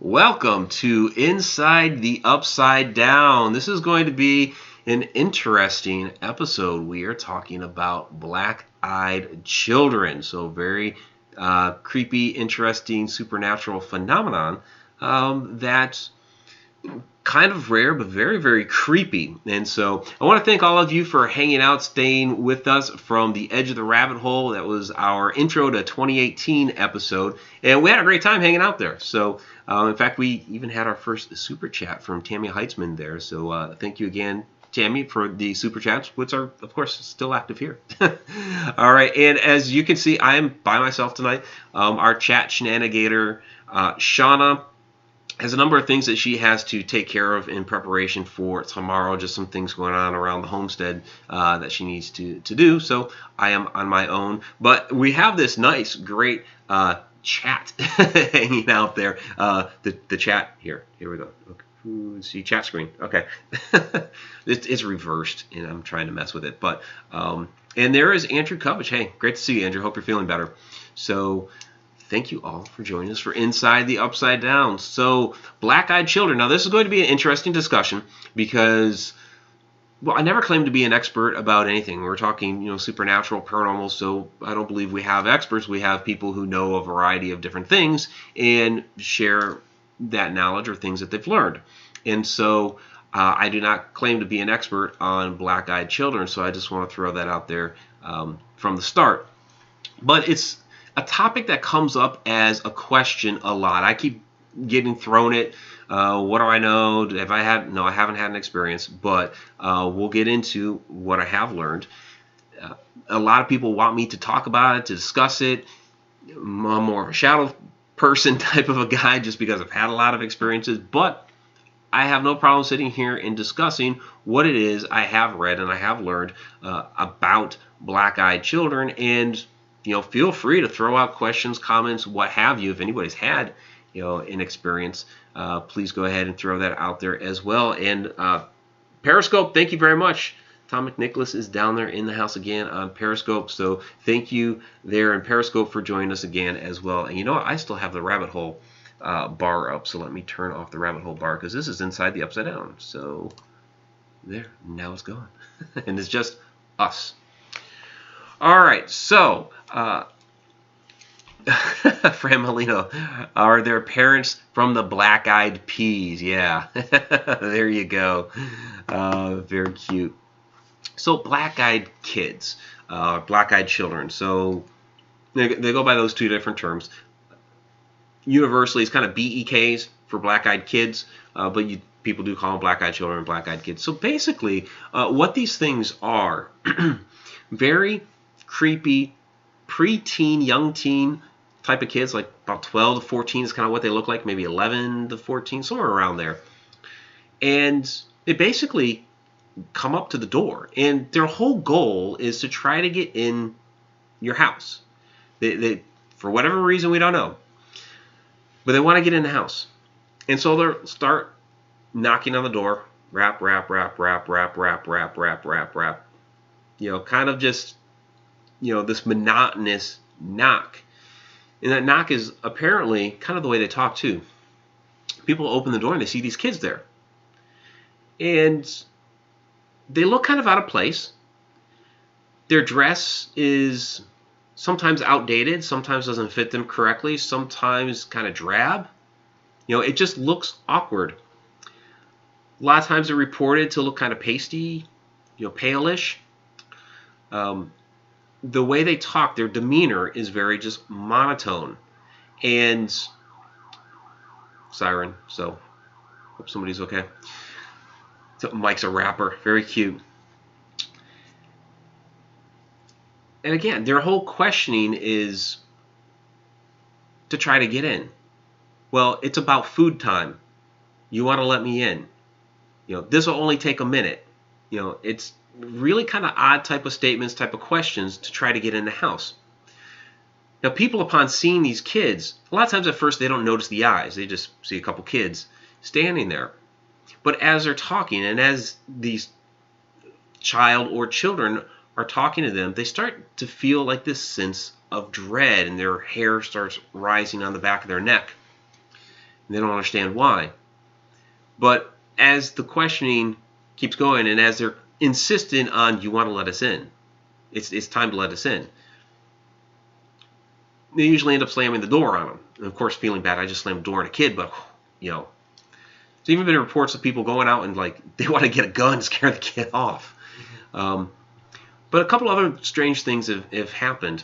Welcome to Inside the Upside Down. This is going to be an interesting episode. We are talking about black-eyed children. So very creepy, interesting, supernatural phenomenon that kind of rare, but very, very creepy. And so I want to thank all of you for hanging out, staying with us from the edge of the rabbit hole. That was our intro to 2018 episode. And we had a great time hanging out there. So, in fact, we even had our first super chat from Tammy Heitzman there. So thank you again, Tammy, for the super chats, which are, of course, still active here. All right. And as you can see, I am by myself tonight. Our chat shenanigator, Shauna, has a number of things that she has to take care of in preparation for tomorrow. Just some things going on around the homestead that she needs to do. So I am on my own. But we have this nice, great chat hanging out there. The chat here. Here we go. Okay. See chat screen. Okay. It's reversed, and I'm trying to mess with it. But and there is Andrew Covich. Hey, great to see you, Andrew. Hope you're feeling better. So thank you all for joining us for Inside the Upside Down. So, black-eyed children. Now, this is going to be an interesting discussion because, well, I never claimed to be an expert about anything. We're talking, supernatural, paranormal, so I don't believe we have experts. We have people who know a variety of different things and share that knowledge or things that they've learned. And so, I do not claim to be an expert on black-eyed children, so I just want to throw that out there from the start. But it's a topic that comes up as a question a lot. I keep getting thrown it. What do I know? Have I had? No, I haven't had an experience, but we'll get into what I have learned. A lot of people want me to talk about it, to discuss it. I'm more of a shadow person type of a guy just because I've had a lot of experiences, but I have no problem sitting here and discussing what it is I have read and I have learned about black-eyed children. And feel free to throw out questions, comments, what have you. If anybody's had, an experience, please go ahead and throw that out there as well. And Periscope, thank you very much. Tom McNicholas is down there in the house again on Periscope. So thank you there in Periscope for joining us again as well. And I still have the rabbit hole bar up. So let me turn off the rabbit hole bar because this is Inside the Upside Down. So there, now it's gone. And it's just us. All right, so Fran Molino, are there parents from the Black-Eyed Peas? Yeah, there you go. Very cute. So black-eyed kids, black-eyed children. So they go by those two different terms. Universally, it's kind of BEKs for black-eyed kids, but people do call them black-eyed children and black-eyed kids. So basically, what these things are, very creepy, pre-teen, young teen type of kids, like about 12 to 14 is kind of what they look like, maybe 11 to 14, somewhere around there. And they basically come up to the door, and their whole goal is to try to get in your house. They for whatever reason, we don't know, but they want to get in the house. And so they'll start knocking on the door, rap, rap, rap, rap, rap, rap, rap, rap, rap, rap. Kind of just this monotonous knock. And that knock is apparently kind of the way they talk too. People open the door and they see these kids there. And they look kind of out of place. Their dress is sometimes outdated, sometimes doesn't fit them correctly, sometimes kind of drab. It just looks awkward. A lot of times they're reported to look kind of pasty, palish. The way they talk, their demeanor is very just monotone. And siren, so hope somebody's okay. So Mike's a rapper, very cute. And again, their whole questioning is to try to get in. Well, it's about food time. You want to let me in. This will only take a minute. It's really kind of odd type of statements, type of questions to try to get in the house. Now, people, upon seeing these kids, a lot of times at first they don't notice the eyes. They just see a couple kids standing there. But as they're talking, and as these child or children are talking to them, they start to feel like this sense of dread, and their hair starts rising on the back of their neck. and they don't understand why. But as the questioning keeps going, and as they're insistent on, you want to let us in, it's time to let us in, they usually end up slamming the door on them. And of course, feeling bad, I just slammed the door on a kid, but there's even been reports of people going out and they want to get a gun to scare the kid off. But a couple other strange things have happened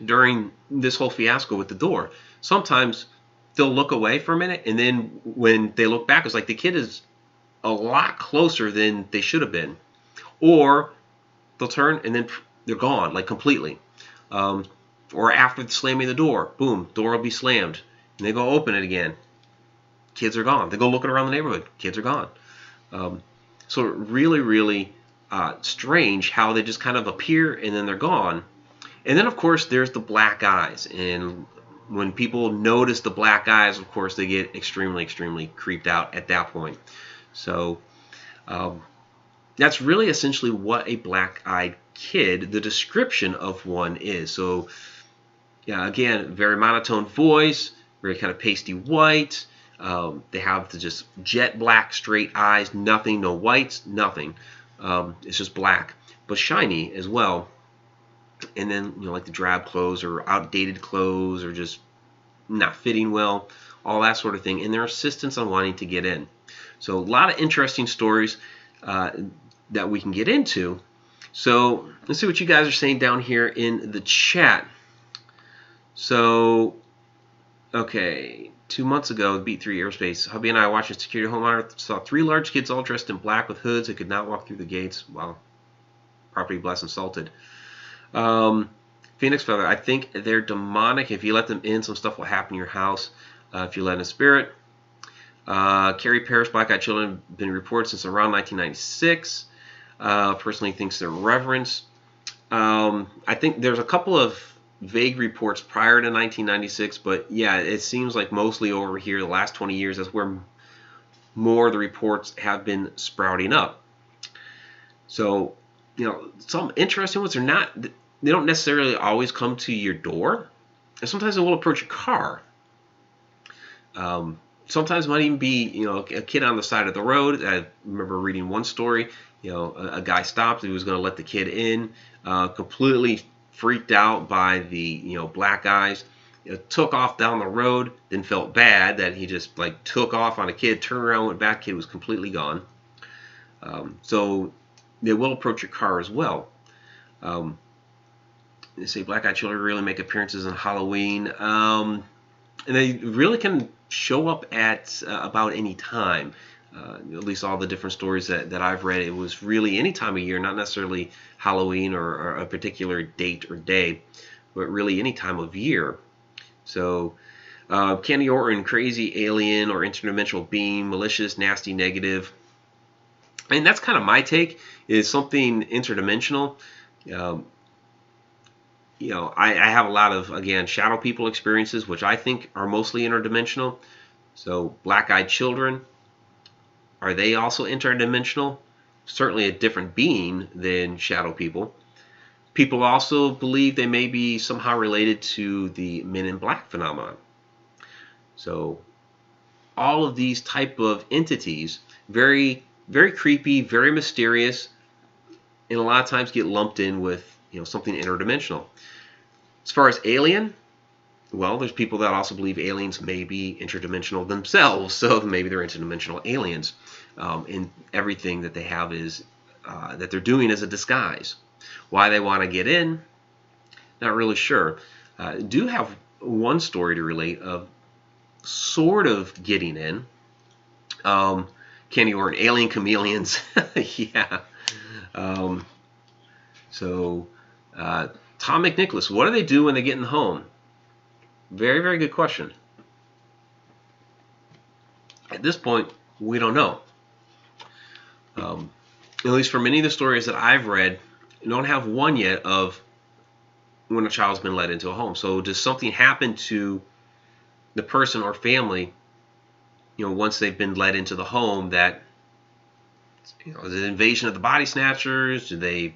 during this whole fiasco with the door. Sometimes they'll look away for a minute, and then when they look back, it's like the kid is a lot closer than they should have been. Or they'll turn and then they're gone, completely. Or after slamming the door, boom, door will be slammed. And they go open it again. Kids are gone. They go looking around the neighborhood. Kids are gone. So really, really strange how they just kind of appear and then they're gone. And then, of course, there's the black eyes. And when people notice the black eyes, of course, they get extremely, extremely creeped out at that point. So that's really essentially what a black-eyed kid, the description of one is. So, yeah, again, very monotone voice, very kind of pasty white. They have the just jet black, straight eyes, nothing, no whites, nothing. It's just black, but shiny as well. And then, like the drab clothes or outdated clothes or just not fitting well, all that sort of thing. And their insistence on wanting to get in. So a lot of interesting stories that we can get into. So let's see what you guys are saying down here in the chat. So, okay, 2 months ago, Beat 3 Aerospace, hubby and I watching Security Home Monitor saw 3 large kids all dressed in black with hoods that could not walk through the gates. Wow. Property blessed and salted. Phoenix Feather, I think they're demonic. If you let them in, some stuff will happen in your house. If you let in a spirit. Carrie Parrish, Black-Eyed Children have been reported since around 1996. Personally thinks they're reverence. I think there's a couple of vague reports prior to 1996, but yeah, it seems like mostly over here the last 20 years that's where more of the reports have been sprouting up. So, some interesting ones are not, they don't necessarily always come to your door, and sometimes they will approach your car. Sometimes it might even be, a kid on the side of the road. I remember reading one story, a guy stopped, he was going to let the kid in, completely freaked out by the, black eyes, took off down the road, then felt bad that he just took off on a kid, turned around, went back, kid was completely gone. So they will approach your car as well. They say black-eyed children really make appearances on Halloween, and they really can show up at about any time. At least all the different stories that I've read, it was really any time of year, not necessarily Halloween or a particular date or day, but really any time of year. So, Candy Orton, crazy alien or interdimensional being, malicious, nasty, negative. And that's kind of my take, is something interdimensional. I have a lot of, again, shadow people experiences, which I think are mostly interdimensional. So, black-eyed children, are they also interdimensional? Certainly a different being than shadow people. People also believe they may be somehow related to the Men in Black phenomenon. So all of these type of entities, very, very creepy, very mysterious, and a lot of times get lumped in with something interdimensional. As far as alien, well, there's people that also believe aliens may be interdimensional themselves, so maybe they're interdimensional aliens. And everything that they have is that they're doing is a disguise. Why they want to get in, not really sure. Do have one story to relate of sort of getting in. Candy Orton, alien chameleons. Yeah. So Tom McNicholas, what do they do when they get in the home? Very, very good question. At this point, we don't know. At least for many of the stories that I've read, you don't have one yet of when a child's been led into a home. So does something happen to the person or family, once they've been led into the home, that, is it an invasion of the body snatchers? Do they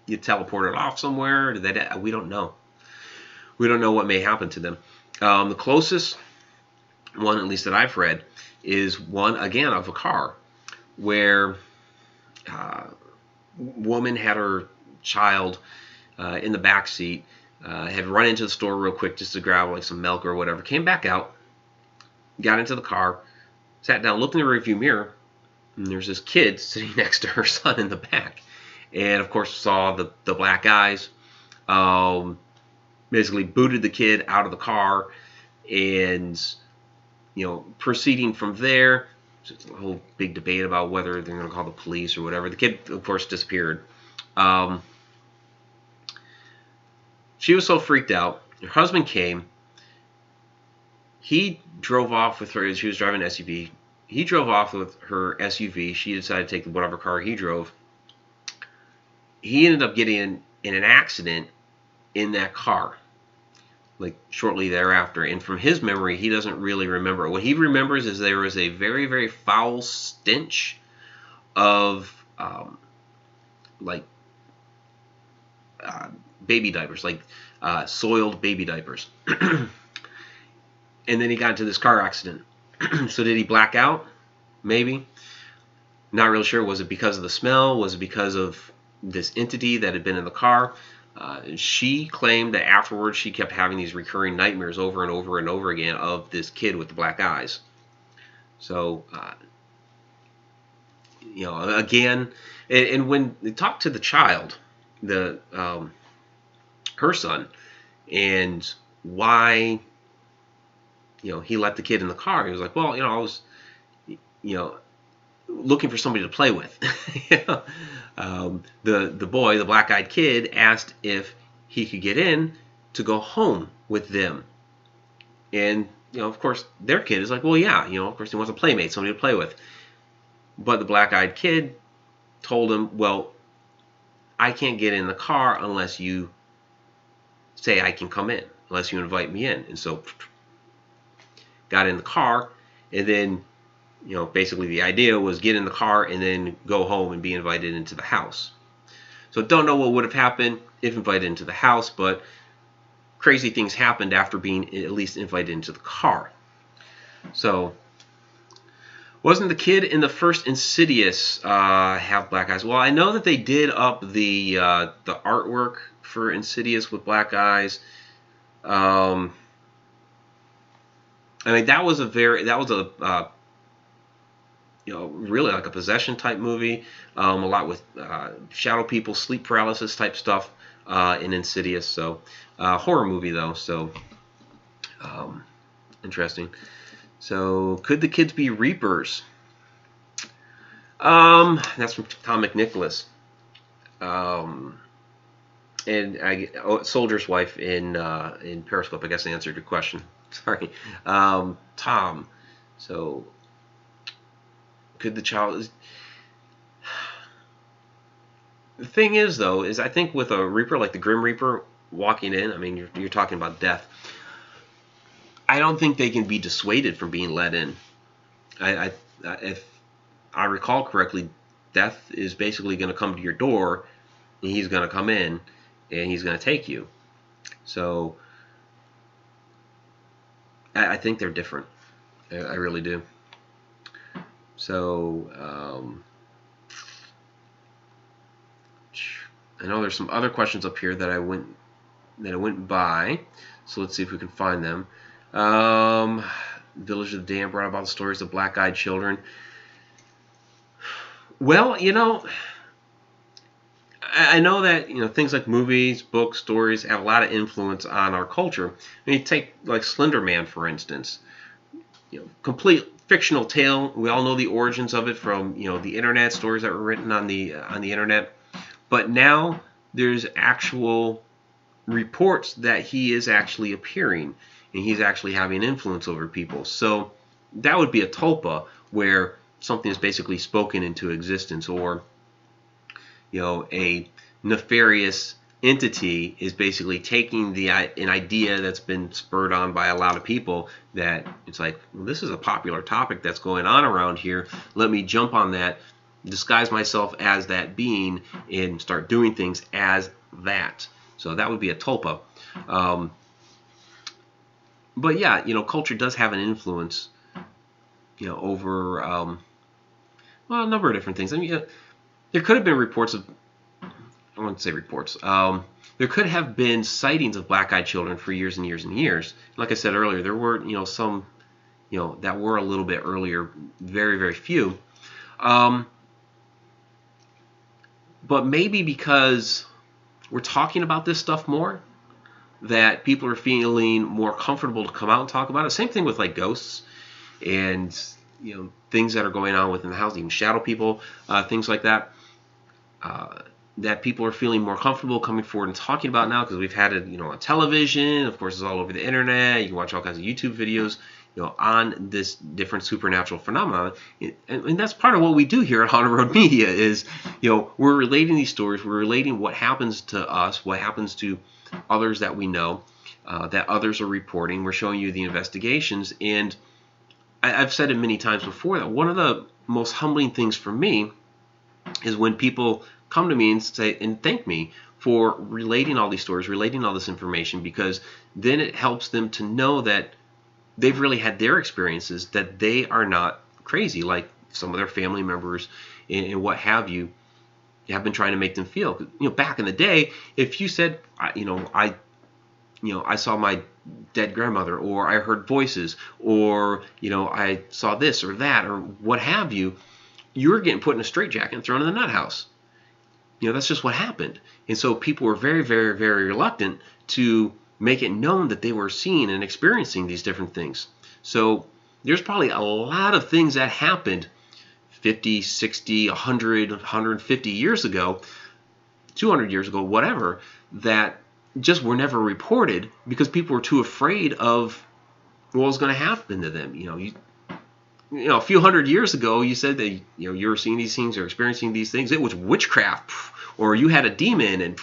get teleported off somewhere? We don't know. We don't know what may happen to them. The closest one at least that I've read, is one, again, of a car where woman had her child in the back seat, had run into the store real quick just to grab like some milk or whatever, came back out, got into the car, sat down, looked in the rearview mirror, and there's this kid sitting next to her son in the back. And of course saw the black eyes, basically booted the kid out of the car, and proceeding from there, it's a whole big debate about whether they're going to call the police or whatever. The kid, of course, disappeared. She was so freaked out. Her husband came. He drove off with her. She was driving an SUV. He drove off with her SUV. She decided to take whatever car he drove. He ended up getting in an accident in that car, like shortly thereafter. And from his memory, he doesn't really remember. What he remembers is there was a very, very foul stench of baby diapers, like soiled baby diapers. And then he got into this car accident. So did he black out? Maybe. Not really sure. Was it because of the smell? Was it because of this entity that had been in the car? She claimed that afterwards she kept having these recurring nightmares over and over and over again of this kid with the black eyes. So, again, and when they talked to the child, her son, and why, he let the kid in the car, he was like, well, I was, looking for somebody to play with. The boy, the black-eyed kid, asked if he could get in to go home with them. And, of course, their kid is like, well, yeah, of course he wants a playmate, somebody to play with. But the black-eyed kid told him, well, I can't get in the car unless you say I can come in, unless you invite me in. And so got in the car, and then basically the idea was get in the car and then go home and be invited into the house. So don't know what would have happened if invited into the house, but crazy things happened after being at least invited into the car. So wasn't the kid in the first Insidious have black eyes? Well, I know that they did up the artwork for Insidious with black eyes. I mean, that was a really like a possession type movie, a lot with shadow people, sleep paralysis type stuff in Insidious. So horror movie though, so interesting. So could the kids be Reapers? That's from Tom McNicholas. And Soldier's Wife in Periscope, I guess, answered your question. Sorry, Tom. So could the child? The thing is, though, is I think with a Reaper like the Grim Reaper walking in, I mean, you're talking about death. I don't think they can be dissuaded from being let in. If I recall correctly, death is basically going to come to your door, and he's going to come in, and he's going to take you. So I think they're different. I really do. So I know there's some other questions up here that I went by. So let's see if we can find them. Village of the Damned brought about the stories of black-eyed children. Well, I know that things like movies, books, stories have a lot of influence on our culture. I mean, take like Slender Man, for instance. Complete fictional tale. We all know the origins of it from the internet, stories that were written on the internet. But now there's actual reports that he is actually appearing and he's actually having influence over people. So that would be a tulpa, where something is basically spoken into existence, or a nefarious entity is basically taking an idea that's been spurred on by a lot of people, that it's like, well, this is a popular topic that's going on around here, let me jump on that, disguise myself as that being, and start doing things as that. So that would be a tulpa. but yeah, culture does have an influence, over well, a number of different things. I mean, there could have been reports of, I wouldn't say reports. There could have been sightings of black-eyed children for years and years and years. Like I said earlier, there were, some, that were a little bit earlier, very, very few. But maybe because we're talking about this stuff more, that people are feeling more comfortable to come out and talk about it. Same thing with like ghosts and things that are going on within the house, even shadow people, things like that. That people are feeling more comfortable coming forward and talking about now, because we've had it, on television. Of course, it's all over the internet. You can watch all kinds of YouTube videos, on this different supernatural phenomenon. And that's part of what we do here at Haunted Road Media is, we're relating these stories. We're relating what happens to us, what happens to others that we know, that others are reporting. We're showing you the investigations. And I've said it many times before that one of the most humbling things for me is when people come to me and say and thank me for relating all these stories, relating all this information, because then it helps them to know that they've really had their experiences, that they are not crazy like some of their family members and what have you have been trying to make them feel. Back in the day, if you said, I saw my dead grandmother, or I heard voices, or I saw this or that, or what have you, you were getting put in a straitjacket and thrown in the nut house. That's just what happened. And so people were very, very, very reluctant to make it known that they were seeing and experiencing these different things. So there's probably a lot of things that happened 50, 60, 100, 150 years ago, 200 years ago, whatever, that just were never reported because people were too afraid of what was going to happen to them. A few hundred years ago, you said that you were seeing these things or experiencing these things. It was witchcraft, or you had a demon, and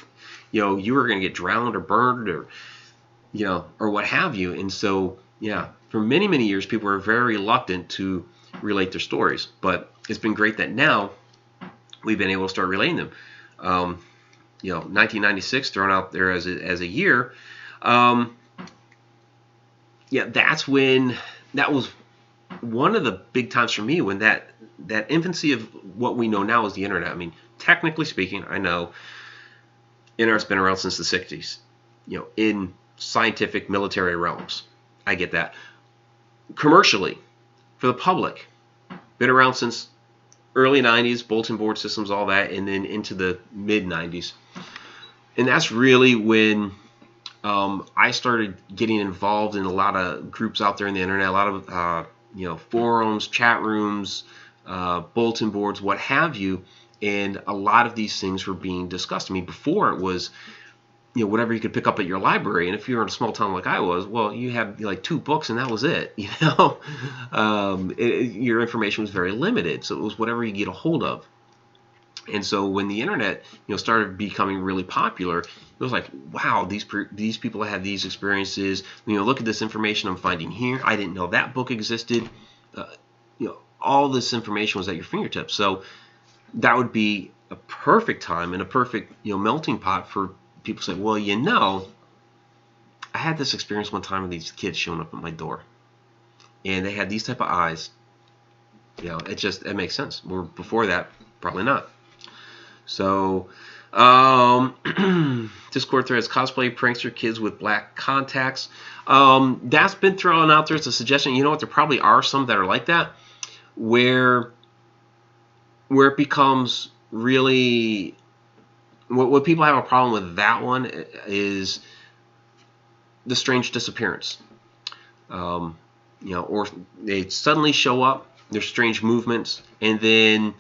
you were going to get drowned or burned, or or what have you. And so, for many, many years, people were very reluctant to relate their stories. But it's been great that now we've been able to start relating them. 1996 thrown out there as a year. That's when that was one of the big times for me, when that infancy of what we know now is the internet. I mean, technically speaking, I know internet's been around since the 60s, in scientific military realms. I get that. Commercially, for the public, been around since early 90s, bulletin board systems, all that, and then into the mid 90s. And that's really when I started getting involved in a lot of groups out there in the internet, a lot of forums, chat rooms, bulletin boards, what have you, and a lot of these things were being discussed. I mean, before it was, whatever you could pick up at your library, and if you were in a small town like I was, well, you had like 2 books and that was it. Your information was very limited, so it was whatever you get a hold of. And so when the internet, started becoming really popular, it was like, wow, these people have these experiences. Look at this information I'm finding here. I didn't know that book existed. All this information was at your fingertips. So that would be a perfect time and a perfect, melting pot for people to say, well, I had this experience one time with these kids showing up at my door, and they had these type of eyes. It makes sense. Where before that, probably not. So, Discord threads, cosplay prankster kids with black contacts. That's been thrown out there as a suggestion. You know what? There probably are some that are like that, where it becomes really, what people have a problem with that one is the strange disappearance. Or they suddenly show up, there's strange movements, and then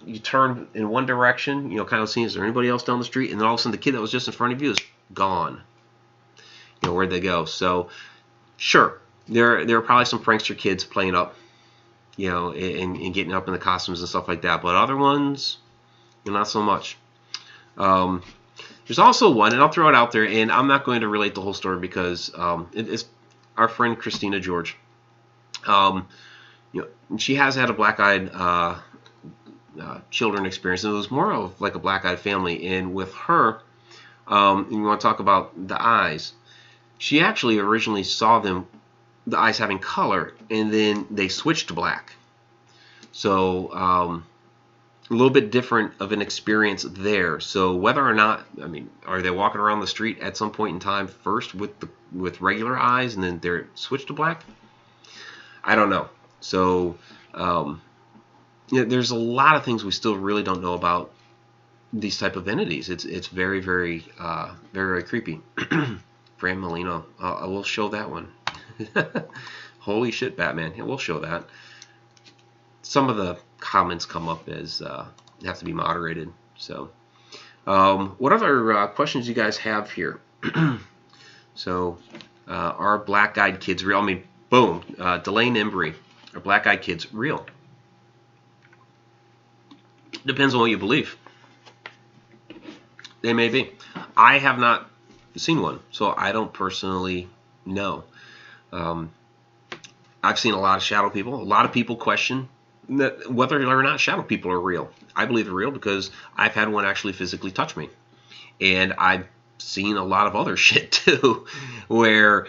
you turn in one direction, kind of seeing, is there anybody else down the street? And then all of a sudden the kid that was just in front of you is gone. Where'd they go? So, sure, there are probably some prankster kids playing up, and getting up in the costumes and stuff like that. But other ones, not so much. There's also one, and I'll throw it out there, and I'm not going to relate the whole story because it's our friend Christina George. She has had a black-eyed children experience. It was more of like a black-eyed family, and with her, and you want to talk about the eyes, she actually originally saw them the eyes having color, and then they switch to black. So a little bit different of an experience there. So whether or not, I mean, are they walking around the street at some point in time first with regular eyes and then they're switched to black? I don't know. So there's a lot of things we still really don't know about these type of entities. It's very, very, very, very creepy. Fran Molino, I will show that one. Holy shit, Batman! Yeah, we'll show that. Some of the comments come up as have to be moderated. So, what other questions you guys have here? So, are black-eyed kids real? I mean, boom, Delane Embry. Are black-eyed kids real? Depends on what you believe. They may be. I have not seen one, so I don't personally know. I've seen a lot of shadow people. A lot of people question that whether or not shadow people are real. I believe they're real because I've had one actually physically touch me. And I've seen a lot of other shit too, where,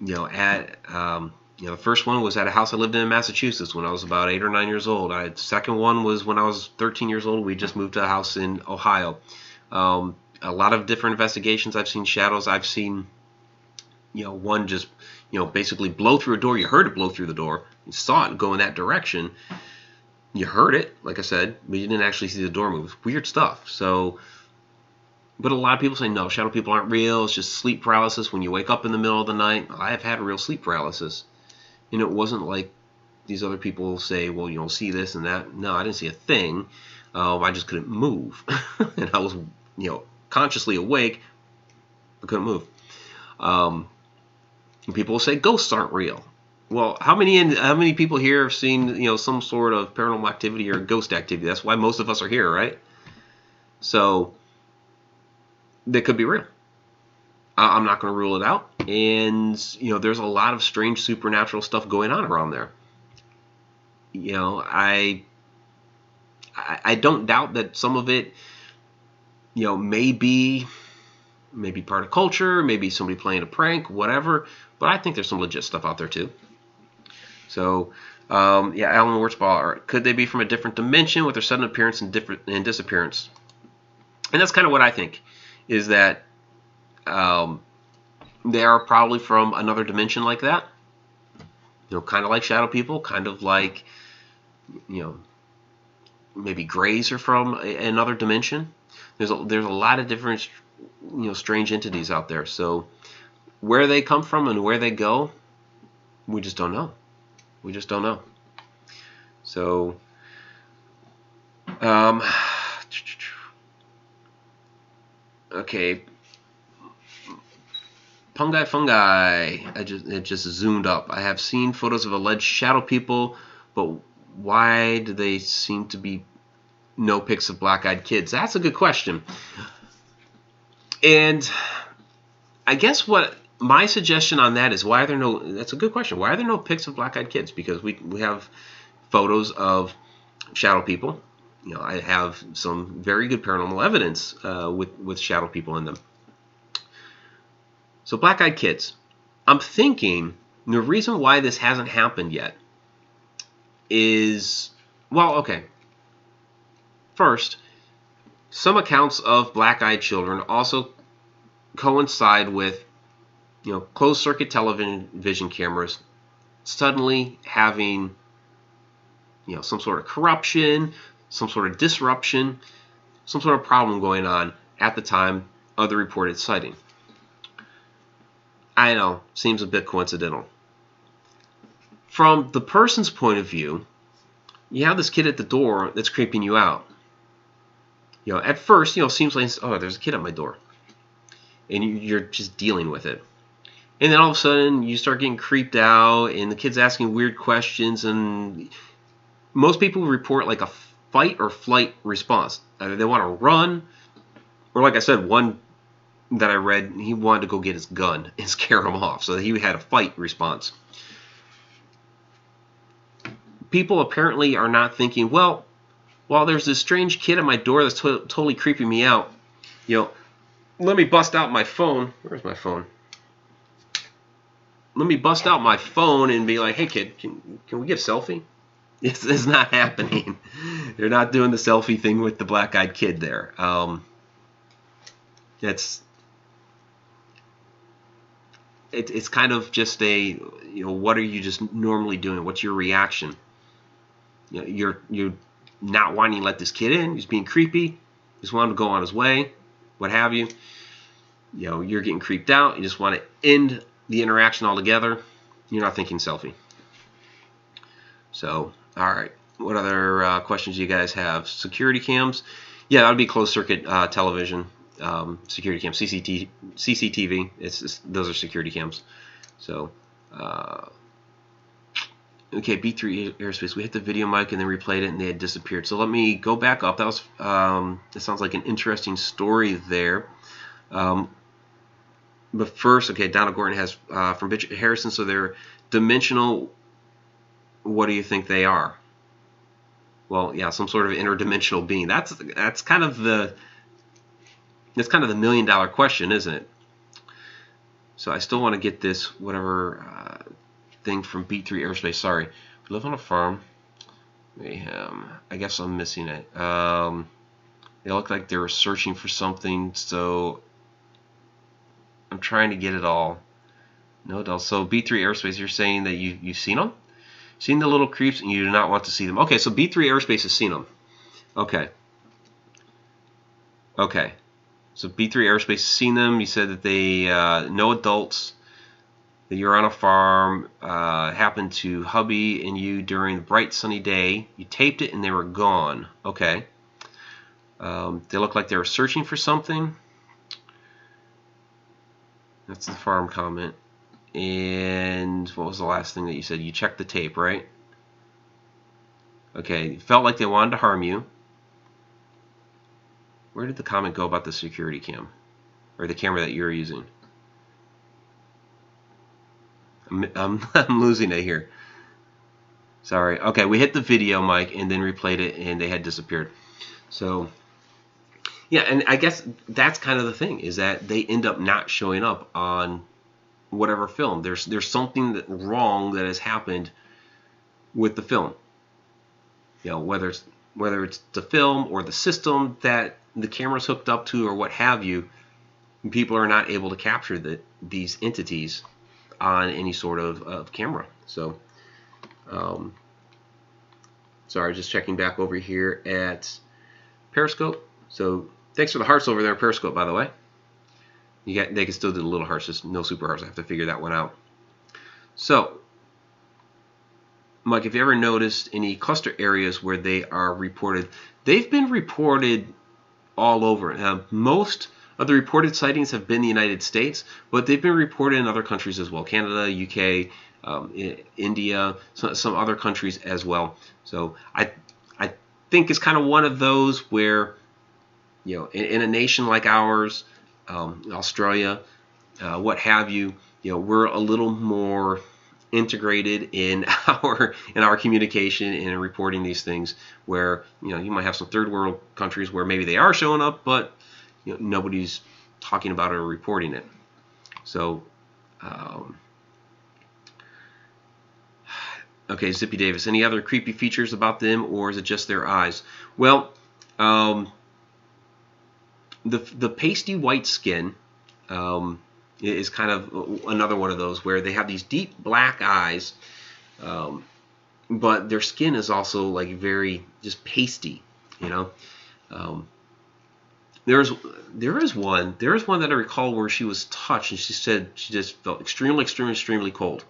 the first one was at a house I lived in Massachusetts when I was about 8 or 9 years old. The second one was when I was 13 years old. We just moved to a house in Ohio. A lot of different investigations. I've seen shadows. I've seen, one just, basically blow through a door. You heard it blow through the door. You saw it go in that direction. You heard it, like I said, but you didn't actually see the door move. Weird stuff. So, but a lot of people say, no, shadow people aren't real. It's just sleep paralysis when you wake up in the middle of the night. I have had real sleep paralysis. And it wasn't like these other people say, well, you don't see this and that. No, I didn't see a thing. I just couldn't move. And I was, consciously awake, but couldn't move. And people will say ghosts aren't real. Well, how many people here have seen, some sort of paranormal activity or ghost activity? That's why most of us are here, right? So they could be real. I'm not going to rule it out. And, there's a lot of strange supernatural stuff going on around there. I don't doubt that some of it, may be part of culture, maybe somebody playing a prank, whatever. But I think there's some legit stuff out there too. So, Alan Wurzball, could they be from a different dimension with their sudden appearance and disappearance? And that's kind of what I think, is that they are probably from another dimension like that. Kind of like shadow people, kind of like, maybe grays are from another dimension. There's a lot of different, strange entities out there. So where they come from and where they go, we just don't know. We just don't know. So, okay. Fungi. It just zoomed up. I have seen photos of alleged shadow people, but why do they seem to be no pics of black-eyed kids? That's a good question. And I guess what my suggestion on that is, why are there no? That's a good question. Why are there no pics of black-eyed kids? Because we have photos of shadow people. I have some very good paranormal evidence with shadow people in them. So black-eyed kids. I'm thinking the reason why this hasn't happened yet is, well, okay. First, some accounts of black-eyed children also coincide with, closed-circuit television cameras suddenly having, some sort of corruption, some sort of disruption, some sort of problem going on at the time of the reported sighting. I know, seems a bit coincidental. From the person's point of view, you have this kid at the door that's creeping you out. At first, seems like, oh, there's a kid at my door. And you're just dealing with it. And then all of a sudden, you start getting creeped out, and the kid's asking weird questions, and most people report like a fight or flight response. Either they want to run, or like I said, one that I read, he wanted to go get his gun and scare him off. So he had a fight response. People apparently are not thinking, well, there's this strange kid at my door that's totally creeping me out. Let me bust out my phone. Where's my phone? let me bust out my phone and be like, hey kid, can we get a selfie? It's not happening. They're not doing the selfie thing with the black-eyed kid there. It's kind of just what are you just normally doing? What's your reaction? You're not wanting to let this kid in. He's being creepy. Just want him to go on his way, what have you. You're getting creeped out. You just want to end the interaction altogether. You're not thinking selfie. So, all right. What other questions do you guys have? Security cams? Yeah, that would be closed circuit television. Security cams, CCTV. Those are security cams. So, okay, B3 Aerospace. We hit the video mic and then replayed it, and they had disappeared. So let me go back up. That sounds like an interesting story there. But first, okay, Donald Gordon has from Bridget Harrison. So they're dimensional. What do you think they are? Well, yeah, some sort of interdimensional being. That's kind of the $1 million question, isn't it? So I still want to get this whatever thing from B3 Aerospace. Sorry, we live on a farm. Mayhem. I guess I'm missing it. They look like they were searching for something, so I'm trying to get it all. No, so B3 Aerospace, you're saying that you've seen them? Seen the little creeps and you do not want to see them. Okay, so B3 Aerospace has seen them. Okay. Okay. So B3 Aerospace has seen them. You said that they, no adults, that you're on a farm, happened to hubby and you during the bright sunny day. You taped it and they were gone. Okay. They look like they were searching for something. That's the farm comment. And what was the last thing that you said? You checked the tape, right? Okay, felt like they wanted to harm you. Where did the comment go about the security cam? Or the camera that you're using? I'm losing it here. Sorry. Okay, we hit the video mic and then replayed it and they had disappeared. So, yeah, and I guess that's kind of the thing, is that they end up not showing up on whatever film. There's something wrong that has happened with the film. Whether it's the film or the system that the camera's hooked up to or what have you, people are not able to capture these entities on any sort of camera. So, sorry, just checking back over here at Periscope. So, thanks for the hearts over there at Periscope, by the way. They can still do the little hearts, just no super hearts. I have to figure that one out. So, Mike, have you ever noticed any cluster areas where they are reported? They've been reported all over. Most of the reported sightings have been the United States, but they've been reported in other countries as well. Canada, UK, India, some other countries as well. So I think it's kind of one of those where, in a nation like ours, Australia, what have you, we're a little more integrated in our communication and in reporting these things, where you might have some third world countries where maybe they are showing up, but nobody's talking about it or reporting it. So, okay, Zippy Davis, any other creepy features about them, or is it just their eyes? Well, the pasty white skin is kind of another one of those where they have these deep black eyes, but their skin is also like very just pasty, There is one that I recall where she was touched and she said she just felt extremely cold.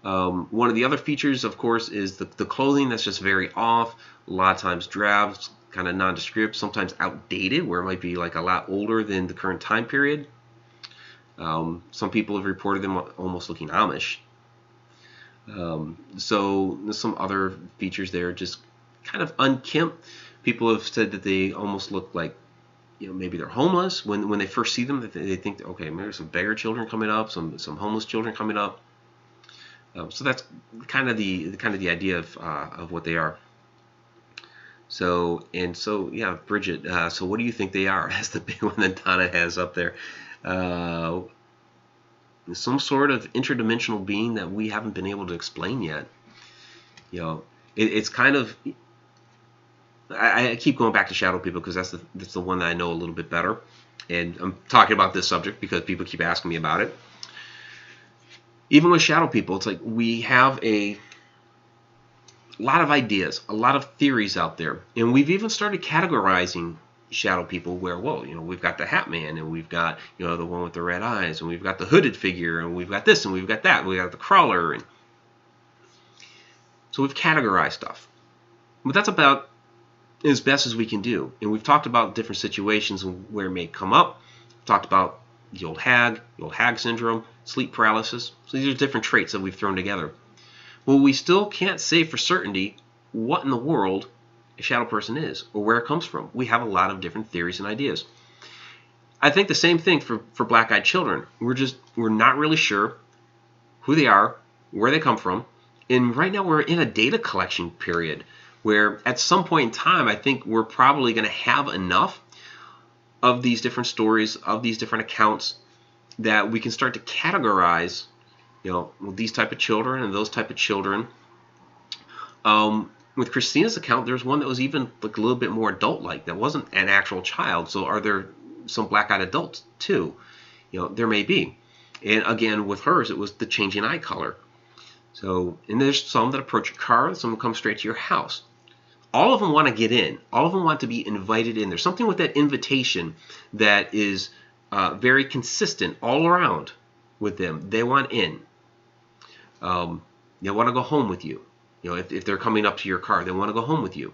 One of the other features, of course, is the clothing that's just very off. A lot of times drab, kind of nondescript, sometimes outdated, where it might be like a lot older than the current time period. Some people have reported them almost looking Amish. So there's some other features there, just kind of unkempt. People have said that they almost look like, maybe they're homeless. When they first see them, they think, okay, maybe there's some beggar children coming up, some homeless children coming up. So that's kind of the idea of what they are. So yeah, Bridget. So what do you think they are? That's the big one that Donna has up there. some sort of interdimensional being that we haven't been able to explain yet. It's kind of, I keep going back to shadow people because that's the one that I know a little bit better, and I'm talking about this subject because people keep asking me about it. Even with shadow people, it's like we have a lot of ideas, a lot of theories out there, and we've even started categorizing shadow people where, well, we've got the Hat Man, and we've got, the one with the red eyes, and we've got the hooded figure, and we've got this, and we've got that, we got the crawler, and so we've categorized stuff. But that's about as best as we can do. And we've talked about different situations where it may come up. We've talked about the old hag syndrome, sleep paralysis. So these are different traits that we've thrown together. Well, we still can't say for certainty what in the world a shadow person is or where it comes from. We have a lot of different theories and ideas. I think the same thing for black-eyed children. We're not really sure who they are, where they come from. And right now we're in a data collection period where at some point in time, I think we're probably going to have enough of these different stories, of these different accounts, that we can start to categorize, these type of children and those type of children. With Christina's account, there's one that was even like a little bit more adult-like. That wasn't an actual child. So are there some black-eyed adults too? There may be. And again, with hers, it was the changing eye color. So, and there's some that approach your car, some come straight to your house. All of them want to get in. All of them want to be invited in. There's something with that invitation that is very consistent all around with them. They want in. They want to go home with you. If they're coming up to your car, they want to go home with you.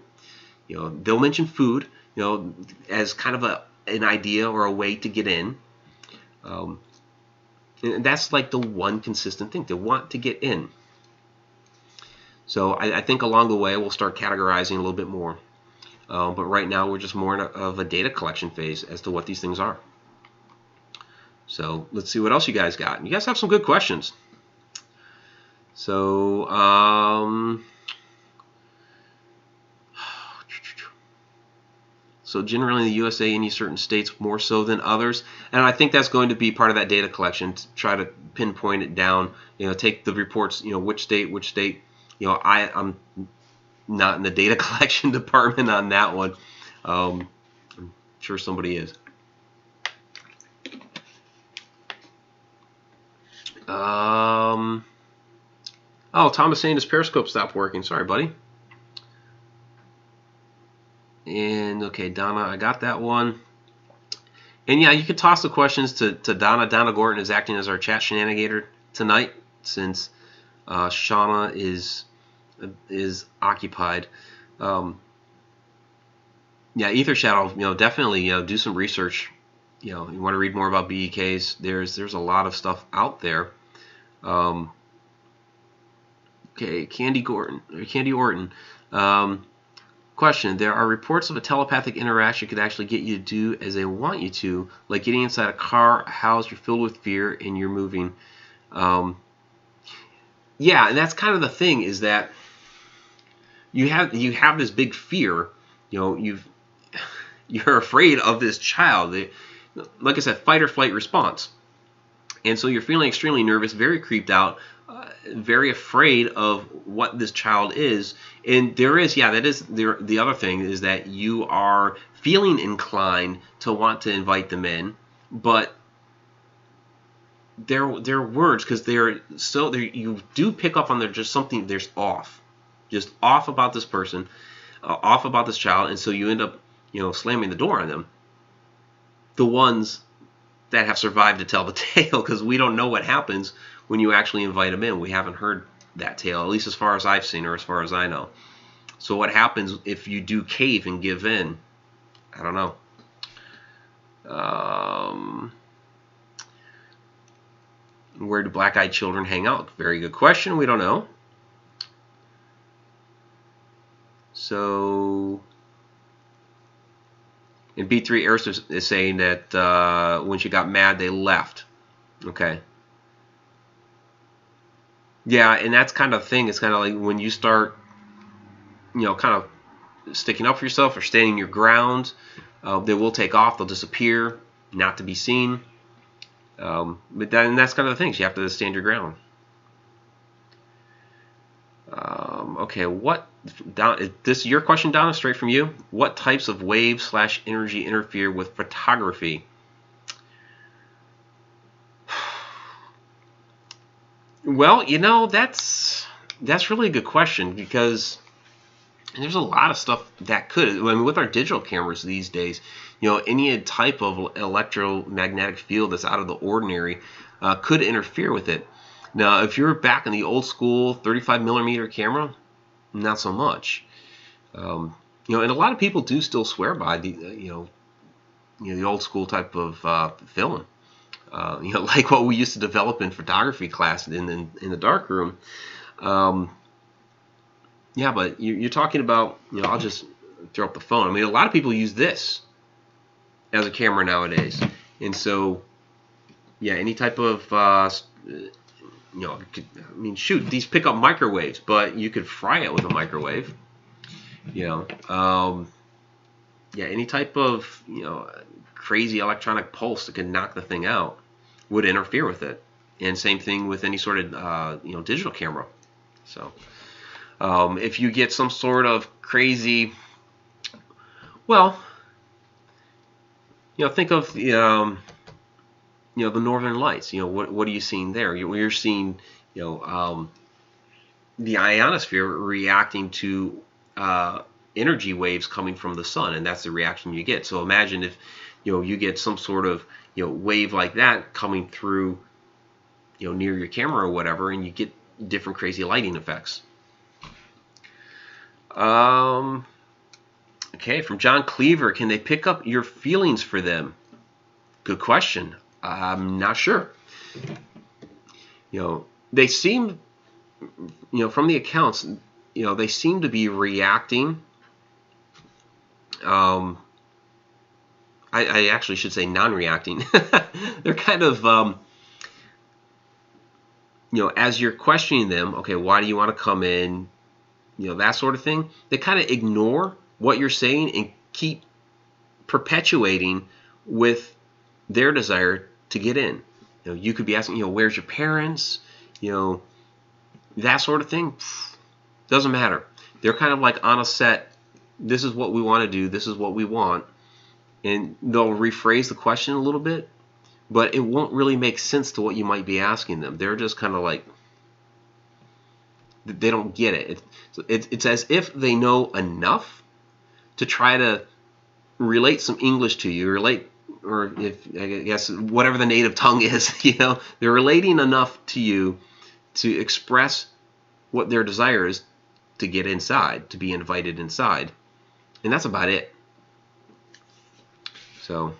They'll mention food, as kind of an idea or a way to get in. And that's like the one consistent thing. They want to get in. So I think along the way we'll start categorizing a little bit more. But right now we're just more of a data collection phase as to what these things are. So let's see what else you guys got. You guys have some good questions. So generally in the USA, any certain states more so than others. And I think that's going to be part of that data collection to try to pinpoint it down. Take the reports, which state. I'm not in the data collection department on that one. I'm sure somebody is. Oh, Thomas saying his Periscope stopped working. Sorry, buddy. And okay, Donna, I got that one. And yeah, you can toss the questions to Donna. Donna Gordon is acting as our chat shenanigator tonight since Shauna is occupied. Yeah, Ether Shadow, definitely, do some research. You want to read more about BEKs. There's a lot of stuff out there. Okay, Candy Orton. Question: there are reports of a telepathic interaction could actually get you to do as they want you to, like getting inside a car, a house, you're filled with fear, and you're moving. Yeah, and that's kind of the thing, is that you have this big fear. You're afraid of this child. Like I said, fight or flight response. And so you're feeling extremely nervous, very creeped out, very afraid of what this child is. And that is the other thing, is that you are feeling inclined to want to invite them in, but their words, because you do pick up on there's something, there's off about this person, off about this child, and so you end up slamming the door on them. The ones that have survived to tell the tale, because we don't know what happens when you actually invite them in. We haven't heard that tale, at least as far as I've seen or as far as I know. So what happens if you do cave and give in? I don't know. Where do black-eyed children hang out? Very good question. We don't know. So, and B3 Airsters is saying that when she got mad, they left. Okay. Yeah, and that's kind of the thing. It's kind of like when you start, kind of sticking up for yourself or standing your ground, they will take off. They'll disappear, not to be seen. But that's kind of the things. You have to stand your ground. Okay, what Don? This your question, Donna? Straight from you. What types of waves / energy interfere with photography? Well, that's really a good question because there's a lot of stuff that could. I mean, with our digital cameras these days, any type of electromagnetic field that's out of the ordinary could interfere with it. Now, if you're back in the old school 35 millimeter camera, not so much. And a lot of people do still swear by the old school type of film. Like what we used to develop in photography class in the dark room. Yeah, but you're talking about, I'll just throw up the phone. I mean, a lot of people use this as a camera nowadays. And so, yeah, any type of, shoot, these pick up microwaves, but you could fry it with a microwave. Any type of, crazy electronic pulse that could knock the thing out would interfere with it. And same thing with any sort of, digital camera. So, if you get some sort of crazy, well, think of the Northern Lights. What are you seeing there? You're seeing, the ionosphere reacting to energy waves coming from the sun, and that's the reaction you get. So imagine if you get some sort of wave like that coming through near your camera or whatever, and you get different crazy lighting effects. Okay, from John Cleaver, can they pick up your feelings for them? Good question. I'm not sure. They seem, from the accounts, they seem to be reacting. I actually should say non-reacting. They're kind of, as you're questioning them, okay, why do you want to come in? That sort of thing. They kind of ignore what you're saying and keep perpetuating with their desire to get in. You could be asking, where's your parents? That sort of thing. Doesn't matter. They're kind of like on a set. This is what we want to do. This is what we want. And they'll rephrase the question a little bit, but it won't really make sense to what you might be asking them. They're just kind of like, they don't get it. It's as if they know enough to try to relate some English to you, or if I guess whatever the native tongue is, they're relating enough to you to express what their desire is to get inside, to be invited inside, and that's about it. So,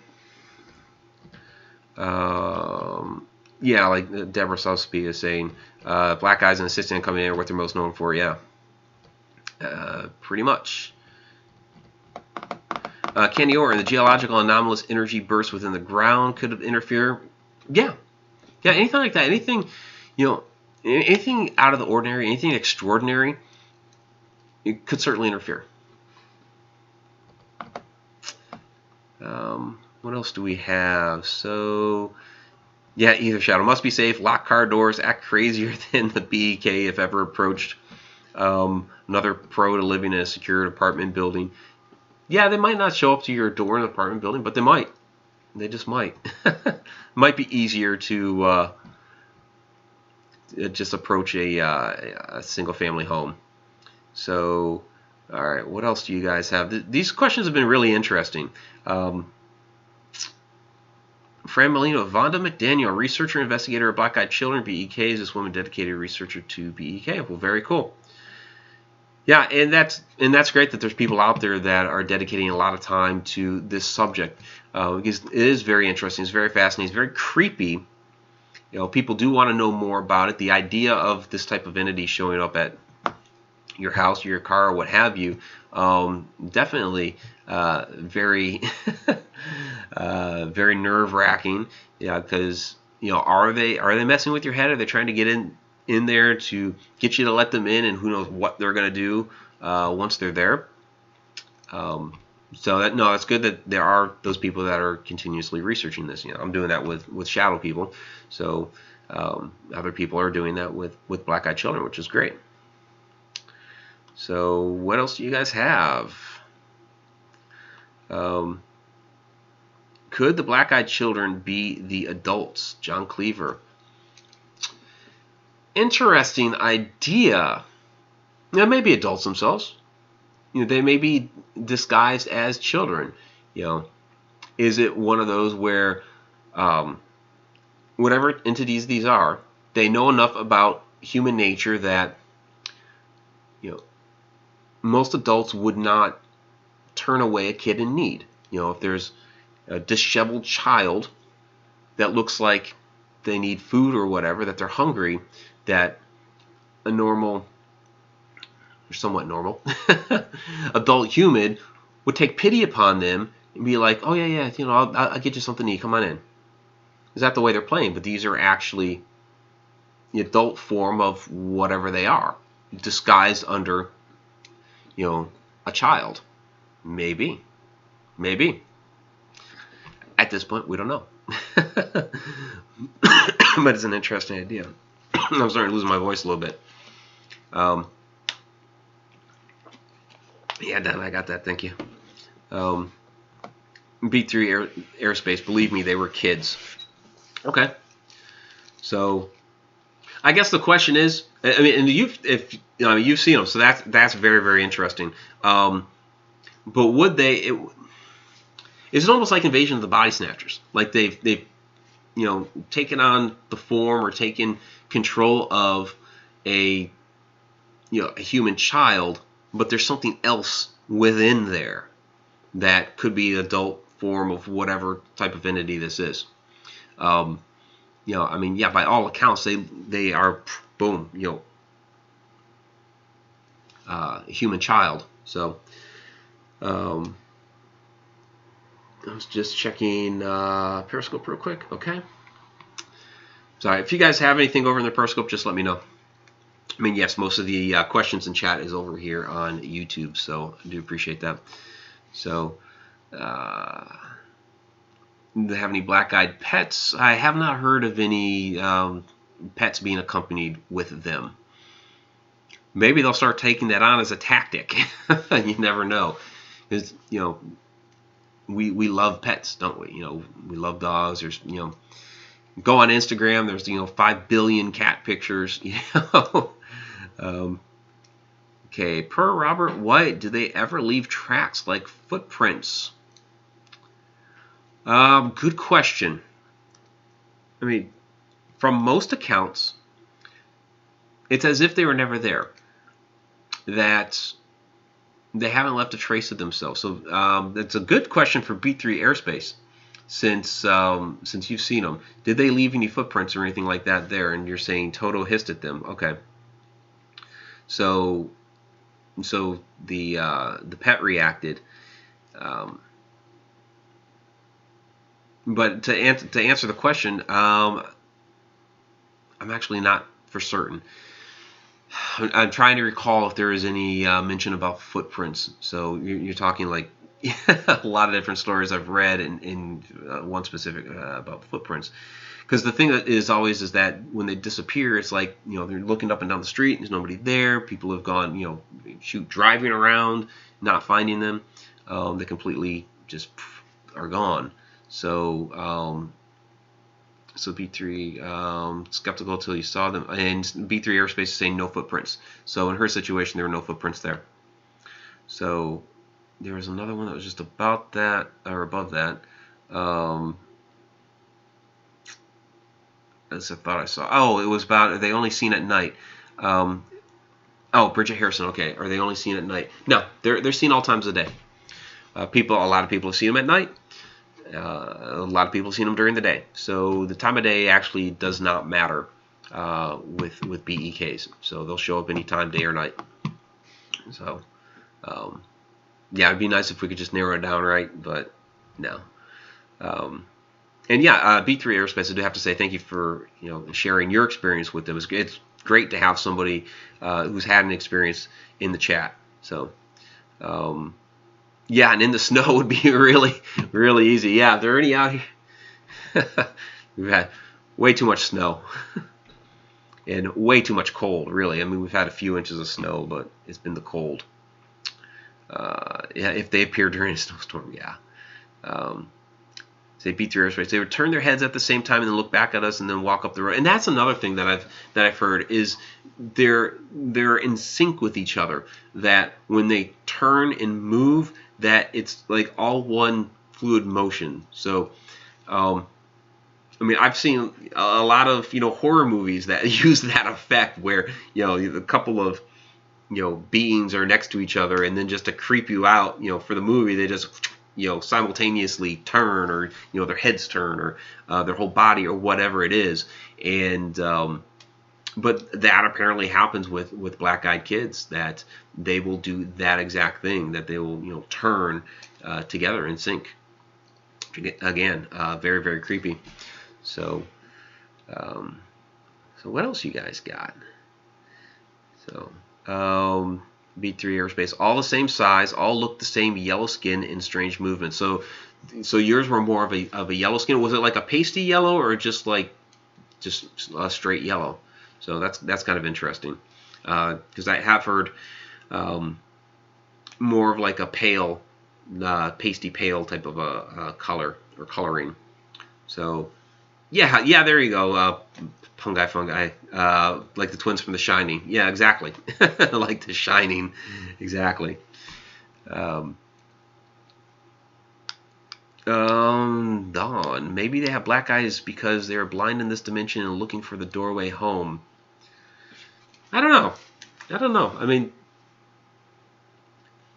like Deborah Susby is saying, black guys and assistant coming in are what they're most known for. Yeah, pretty much. Candy Orr, the geological anomalous energy bursts within the ground could interfere. Yeah, anything like that. Anything, anything out of the ordinary, anything extraordinary, it could certainly interfere. What else do we have? So, yeah, either shadow must be safe. Lock car doors. Act crazier than the BEK if ever approached. Another pro to living in a secured apartment building. Yeah, they might not show up to your door in an apartment building, but they might. They just might. Might be easier to just approach a single-family home. So, all right, what else do you guys have? These questions have been really interesting. Fran Molino, Vonda McDaniel, researcher, investigator of black-eyed children, BEKs. This woman dedicated researcher to BEK. Well, very cool. Yeah, and that's great that there's people out there that are dedicating a lot of time to this subject because it is very interesting. It's very fascinating. It's very creepy. People do want to know more about it. The idea of this type of entity showing up at your house or your car or what have you, definitely very very nerve-wracking. Yeah, because are they messing with your head? Are they trying to get in there to get you to let them in, and who knows what they're going to do once they're there. So no, it's good that there are those people that are continuously researching this. I'm doing that with shadow people. So other people are doing that with black-eyed children, which is great. So what else do you guys have? Um, could the black-eyed children be the adults? John Cleaver. Interesting idea. They may be adults themselves. They may be disguised as children. Is it one of those where whatever entities these are, they know enough about human nature that most adults would not turn away a kid in need. If there's a disheveled child that looks like they need food or whatever, that they're hungry, that a normal, or somewhat normal, adult human would take pity upon them and be like, oh yeah, I'll get you something to eat, come on in. Is that the way they're playing? But these are actually the adult form of whatever they are, disguised under, a child. Maybe. At this point, we don't know. But it's an interesting idea. I'm starting to lose my voice a little bit. Yeah, Dan, I got that. Thank you. B3 Airspace, believe me, they were kids. Okay. So, I guess the question is, I mean, and you've seen them, so that's very, very interesting. But would they? Is it almost like Invasion of the Body Snatchers? Like they've taken on the form or taken control of a human child, but there's something else within there that could be an adult form of whatever type of entity this is. I mean, yeah, by all accounts, they are, boom, a human child. So, I was just checking Periscope real quick. Okay. Sorry, if you guys have anything over in the Periscope, just let me know. I mean, yes, most of the questions in chat is over here on YouTube, so I do appreciate that. So, do they have any black-eyed pets? I have not heard of any pets being accompanied with them. Maybe they'll start taking that on as a tactic. You never know. Because, we love pets, don't we? We love dogs. There's, go on Instagram. There's, 5 billion cat pictures. Okay, per Robert White, do they ever leave tracks like footprints? Good question. I mean, from most accounts, it's as if they were never there. That they haven't left a trace of themselves. So that's a good question for B3 Airspace, since you've seen them. Did they leave any footprints or anything like that there? And you're saying Toto hissed at them. Okay. So the pet reacted. But to answer the question, I'm actually not for certain. I'm trying to recall if there is any mention about footprints. So you're talking like a lot of different stories I've read in one specific about footprints. Because the thing that is always is that when they disappear, it's like, they're looking up and down the street, and there's nobody there. People have gone, driving around, not finding them. They completely just are gone. So B3 skeptical until you saw them, and B3 Airspace is saying no footprints. So in her situation, there were no footprints there. So there was another one that was just about that or above that. As I thought I saw. Oh, it was about, are they only seen at night? Bridget Harrison. Okay, are they only seen at night? No, they're seen all times of day. A lot of people have seen them at night. A lot of people have seen them during the day. So the time of day actually does not matter with BEKs. So they'll show up anytime, day or night. So yeah, it'd be nice if we could just narrow it down right, but no. And yeah, B3 Aerospace, I do have to say thank you for sharing your experience with them. It's great to have somebody who's had an experience in the chat. So Yeah, and in the snow would be really, really easy. Yeah, if they're already out here, we've had way too much snow and way too much cold, really. I mean, we've had a few inches of snow, but it's been the cold. Yeah, if they appear during a snowstorm, yeah. Um, so they beat through airspace. They would turn their heads at the same time and then look back at us and then walk up the road. And that's another thing that I've heard is they're in sync with each other. That when they turn and move, that it's like all one fluid motion. So, I mean, I've seen a lot of horror movies that use that effect where a couple of beings are next to each other, and then just to creep you out, for the movie, they just simultaneously turn, or their heads turn, or their whole body, or whatever it is. And but that apparently happens with black-eyed kids, that they will do that exact thing, that they will turn together in sync. Again, very, very creepy. So so what else you guys got? So B3 airspace, all the same size, all look the same, yellow skin and strange movement. So yours were more of a yellow skin. Was it like a pasty yellow, or just a straight yellow? So that's kind of interesting, because I have heard more of like a pale, pasty pale type of a color or coloring. So yeah, there you go. Fungi, like the twins from The Shining. Yeah, exactly. Like The Shining, exactly. Dawn. Maybe they have black eyes because they are blind in this dimension and looking for the doorway home. I don't know. I mean,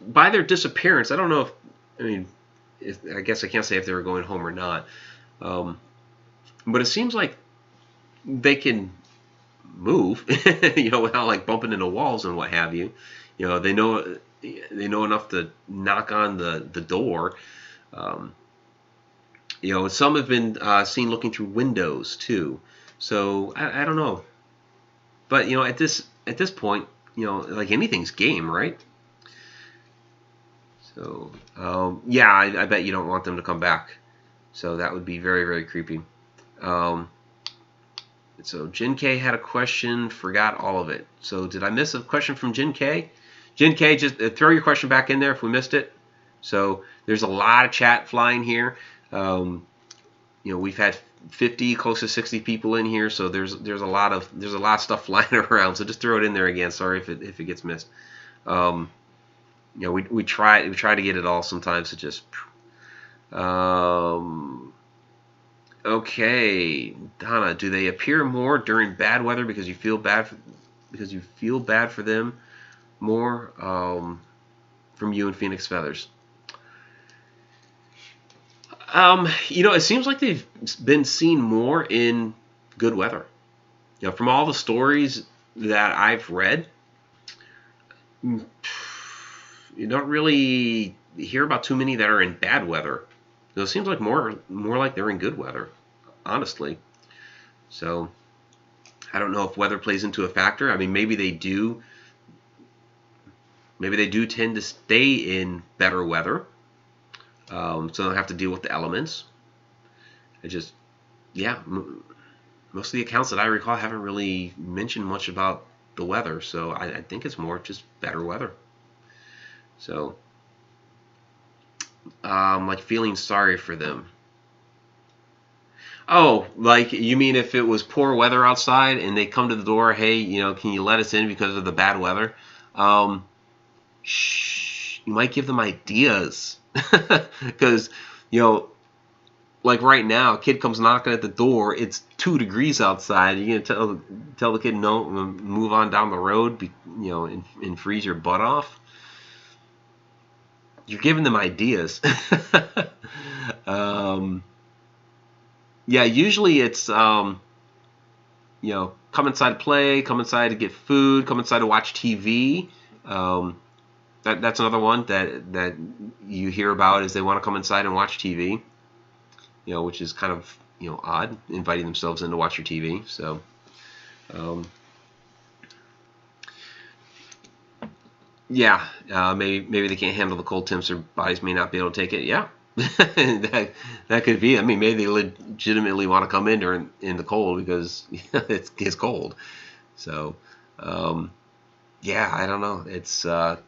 by their disappearance, I don't know I guess I can't say if they were going home or not. But it seems like they can move, without like bumping into walls and what have you. They know enough to knock on the door. Some have been seen looking through windows too. So I don't know. But at this point, like anything's game, right? So yeah, I bet you don't want them to come back. So that would be very, very creepy. So Jin K had a question, forgot all of it. So did I miss a question from Jin K? Jin K, just throw your question back in there if we missed it. So there's a lot of chat flying here. We've had 50, close to 60 people in here, so there's a lot of stuff flying around. So just throw it in there again. Sorry if it gets missed. We try to get it all. Sometimes it just. Okay, Donna, do they appear more during bad weather because you feel bad for them more? From you and Phoenix Feathers. It seems like they've been seen more in good weather. From all the stories that I've read, you don't really hear about too many that are in bad weather. It seems like more like they're in good weather, honestly. So I don't know if weather plays into a factor. I mean, maybe they do. Maybe they do tend to stay in better weather, so they don't have to deal with the elements. Most of the accounts that I recall haven't really mentioned much about the weather, so I think it's more just better weather. So, like feeling sorry for them. Oh, like you mean if it was poor weather outside and they come to the door, hey, can you let us in because of the bad weather? You might give them ideas, because like right now, a kid comes knocking at the door. It's 2 degrees outside. You're gonna tell the kid no, move on down the road, and freeze your butt off. You're giving them ideas. Yeah, usually it's come inside to play, come inside to get food, come inside to watch TV. That's another one that you hear about, is they want to come inside and watch TV. Which is kind of odd, inviting themselves in to watch your TV. So, maybe they can't handle the cold temps. Their bodies may not be able to take it. Yeah, that could be. I mean, maybe they legitimately want to come in the cold because it's cold. So, I don't know. It's a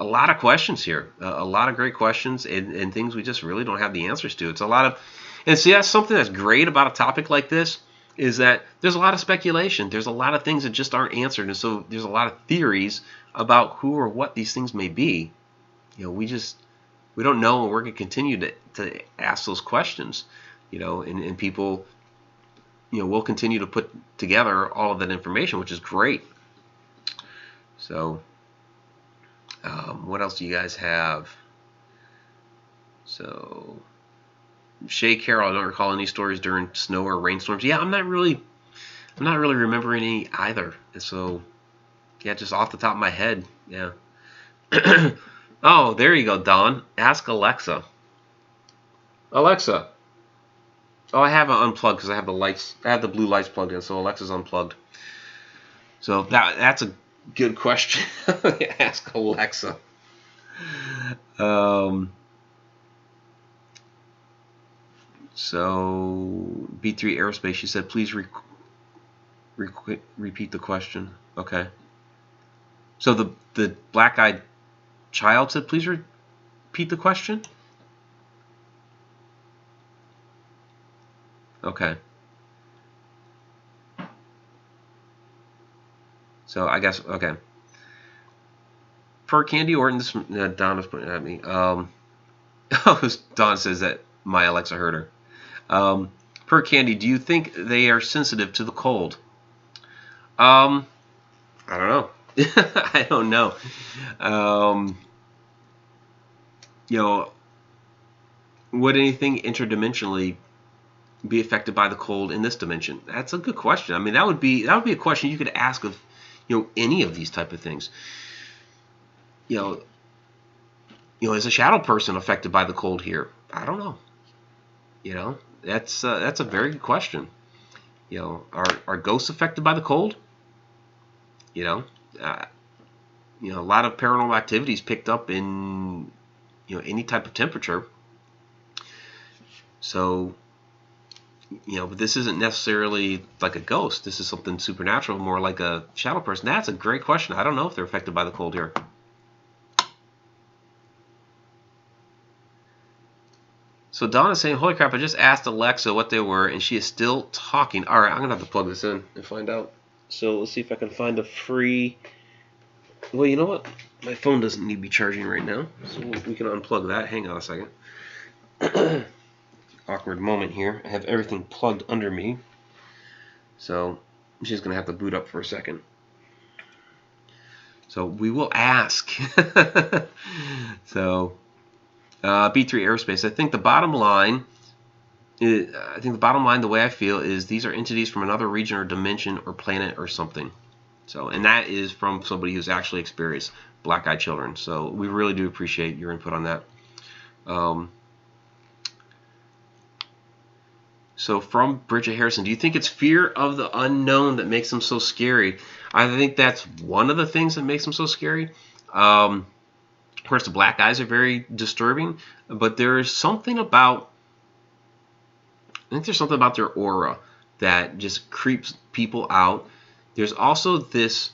lot of questions here, a lot of great questions, and things we just really don't have the answers to. It's a lot of, and see, that's something that's great about a topic like this, is that there's a lot of speculation. There's a lot of things that just aren't answered, and so there's a lot of theories about who or what these things may be. We don't know, and we're going to continue to ask those questions, and people, will continue to put together all of that information, which is great. So, what else do you guys have? So, Shay Carroll, I don't recall any stories during snow or rainstorms. Yeah, I'm not really remembering any either. So, just off the top of my head, yeah. Oh, there you go, Don. Ask Alexa. Alexa. Oh, I have it unplugged because I have the lights. I have the blue lights plugged in, so Alexa's unplugged. So that's a good question. Ask Alexa. So B3 Aerospace, she said, please repeat the question. Okay. So the black-eyed child said, please repeat the question. Okay. So I guess, okay. Per Candy Orton, this Donna's pointing at me. Dawn says that my Alexa heard her. Per Candy, do you think they are sensitive to the cold? I don't know. I don't know. Would anything interdimensionally be affected by the cold in this dimension? That's a good question. I mean, that would be a question you could ask of, any of these type of things. Is a shadow person affected by the cold here? I don't know. That's a very good question. Are ghosts affected by the cold? A lot of paranormal activities picked up in any type of temperature. So, but this isn't necessarily like a ghost. This is something supernatural, more like a shadow person. That's a great question. I don't know if they're affected by the cold here. So Dawn is saying, holy crap, I just asked Alexa what they were, and she is still talking. All right, I'm going to have to plug this in and find out. So let's see if I can find a free... Well, you know what? My phone doesn't need to be charging right now, so we can unplug that. Hang on a second. Awkward moment here. I have everything plugged under me. So she's going to have to boot up for a second. So we will ask. So... B3 Aerospace. I think the bottom line, the way I feel is these are entities from another region or dimension or planet or something. So, and that is from somebody who's actually experienced black-eyed children. So we really do appreciate your input on that. So from Bridget Harrison, do you think it's fear of the unknown that makes them so scary? I think that's one of the things that makes them so scary. Of course, the black eyes are very disturbing, but there is something about, their aura that just creeps people out. There's also this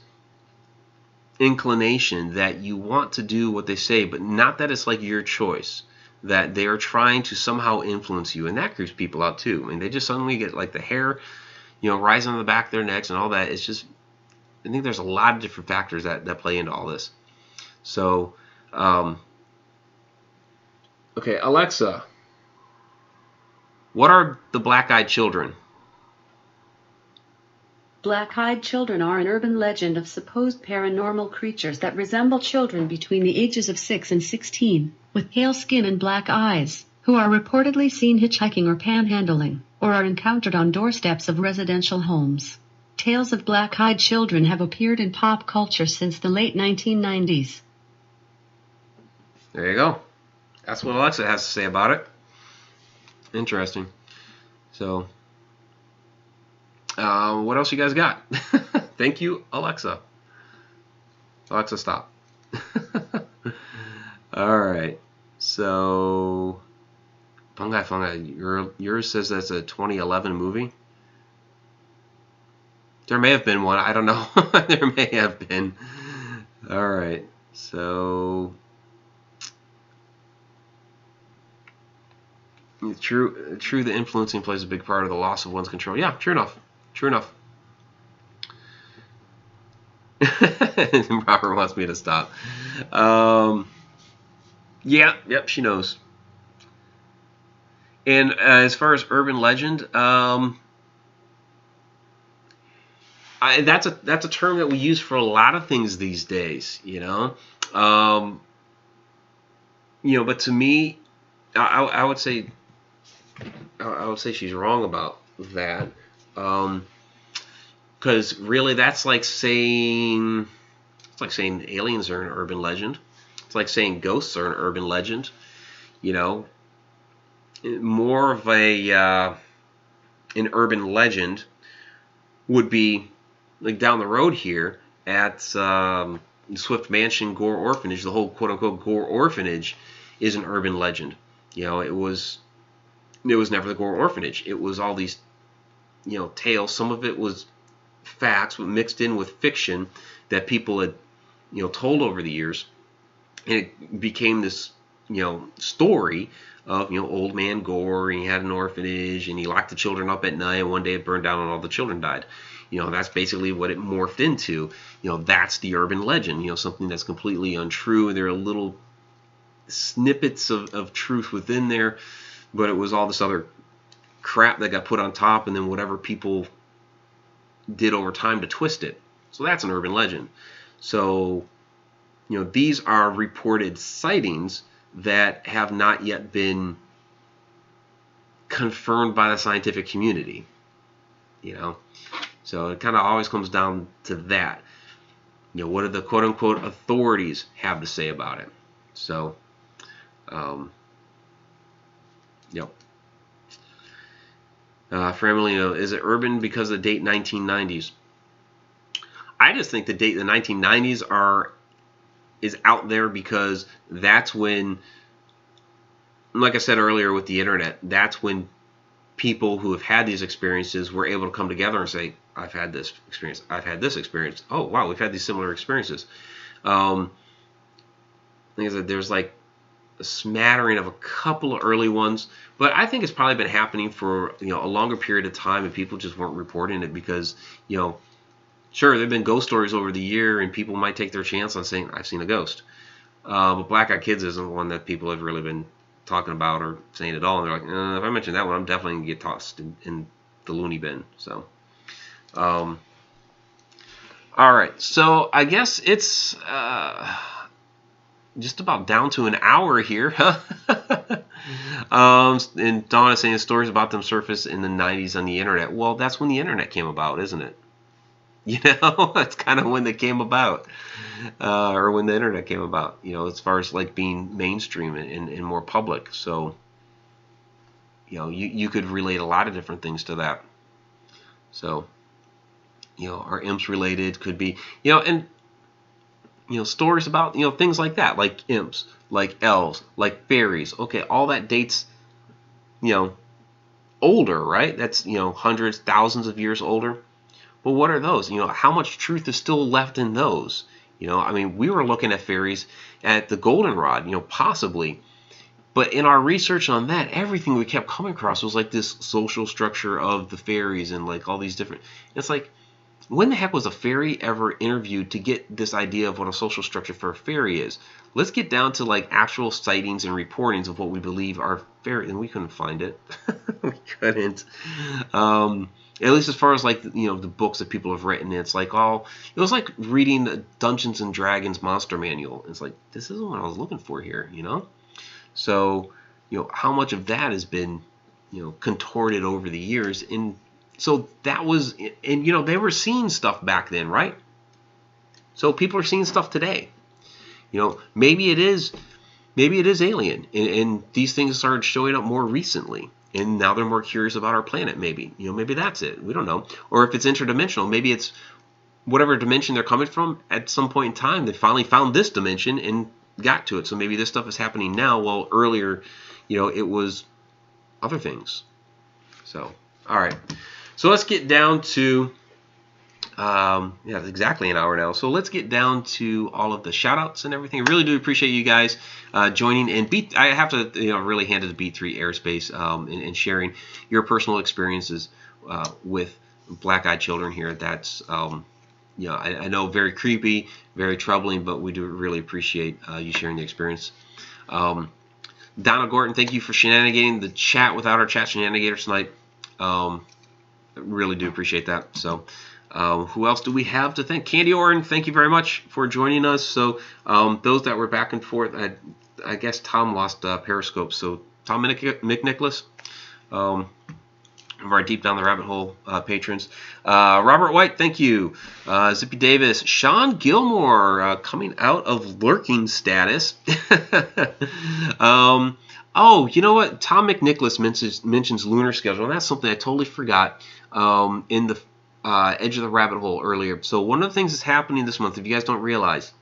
inclination that you want to do what they say, but not that it's like your choice, that they are trying to somehow influence you, and that creeps people out too. I mean, they just suddenly get like the hair, rising on the back of their necks and all that. It's just, I think there's a lot of different factors that play into all this. So, okay, Alexa, what are the black-eyed children? Black-eyed children are an urban legend of supposed paranormal creatures that resemble children between the ages of 6 and 16, with pale skin and black eyes, who are reportedly seen hitchhiking or panhandling, or are encountered on doorsteps of residential homes. Tales of black-eyed children have appeared in pop culture since the late 1990s. There you go. That's what Alexa has to say about it. Interesting. So, what else you guys got? Thank you, Alexa. Alexa, stop. All right. So, Fungi, yours says that's a 2011 movie. There may have been one. I don't know. There may have been. All right. So, true. The influencing plays a big part of the loss of one's control. Yeah, true enough. True enough. Robert wants me to stop. Yeah, yep, she knows. And as far as urban legend, that's a term that we use for a lot of things these days. Um, but to me, I would say she's wrong about that. Because really, that's like saying aliens are an urban legend. It's like saying ghosts are an urban legend. You know, more of an urban legend would be like down the road here at Swift Mansion Gore Orphanage. The whole quote unquote Gore Orphanage is an urban legend. It was never the Gore Orphanage. It was all these tales. Some of it was facts mixed in with fiction that people had told over the years, and it became this story of old man Gore, and he had an orphanage and he locked the children up at night, and one day it burned down and all the children died. That's basically what it morphed into. That's the urban legend, something that's completely untrue. There are little snippets of truth within there, but it was all this other crap that got put on top, and then whatever people did over time to twist it. So that's an urban legend. So these are reported sightings that have not yet been confirmed by the scientific community. So it kind of always comes down to that. What do the quote unquote authorities have to say about it? So, Framelino, is it urban because of the date 1990s? I just think the date the 1990s is out there because that's when, like I said earlier with the internet, that's when people who have had these experiences were able to come together and say, I've had this experience, I've had this experience. Oh, wow, we've had these similar experiences. Like I said, there's like a smattering of a couple of early ones, but I think it's probably been happening for a longer period of time, and people just weren't reporting it because sure, there have been ghost stories over the year, and people might take their chance on saying I've seen a ghost, but Black Eyed Kids isn't one that people have really been talking about or saying at all. And they're like, if I mention that one, I'm definitely gonna get tossed in the loony bin. So, all right, so I guess it's just about down to an hour here. And Dawn is saying stories about them surface in the 90s on the internet. Well, that's when the internet came about, isn't it? That's kind of when they came about, or when the internet came about, as far as like being mainstream and more public. So, you could relate a lot of different things to that. So, are imps related? Could be, and stories about things like that, like imps, like elves, like fairies. Okay, all that dates older, right? That's hundreds, thousands of years older. Well, what are those? How much truth is still left in those? I mean, we were looking at fairies at the goldenrod, possibly. But in our research on that, everything we kept coming across was like this social structure of the fairies and like all these different. It's like, when the heck was a fairy ever interviewed to get this idea of what a social structure for a fairy is? Let's get down to like actual sightings and reportings of what we believe are fairy, and we couldn't find it. We couldn't. At least as far as like the books that people have written, it's like it was like reading the Dungeons and Dragons monster manual. It's like, this isn't what I was looking for here, So, how much of that has been contorted over the years. And so that was, and they were seeing stuff back then, right? So people are seeing stuff today. Maybe it is alien, and these things started showing up more recently. And now they're more curious about our planet, maybe. Maybe that's it. We don't know. Or if it's interdimensional, maybe it's whatever dimension they're coming from, at some point in time, they finally found this dimension and got to it. So maybe this stuff is happening now, while earlier, it was other things. So, all right. So let's get down to, exactly an hour now. So let's get down to all of the shout outs and everything. I really do appreciate you guys joining in. I have to really hand it to B3 Airspace and sharing your personal experiences with black-eyed children here. That's, I know, very creepy, very troubling, but we do really appreciate you sharing the experience. Donna Gorton, thank you for shenanigating the chat without our chat shenanigators tonight. Really do appreciate that. So, who else do we have to thank? Candy Oren, thank you very much for joining us. So, those that were back and forth, I guess Tom lost Periscope. So, Tom McNicholas, of our Deep Down the Rabbit Hole patrons. Robert White, thank you. Zippy Davis. Sean Gilmore, coming out of lurking status. Oh, you know what? Tom McNicholas mentions lunar schedule, and that's something I totally forgot in the Edge of the Rabbit Hole earlier. So one of the things that's happening this month, if you guys don't realize,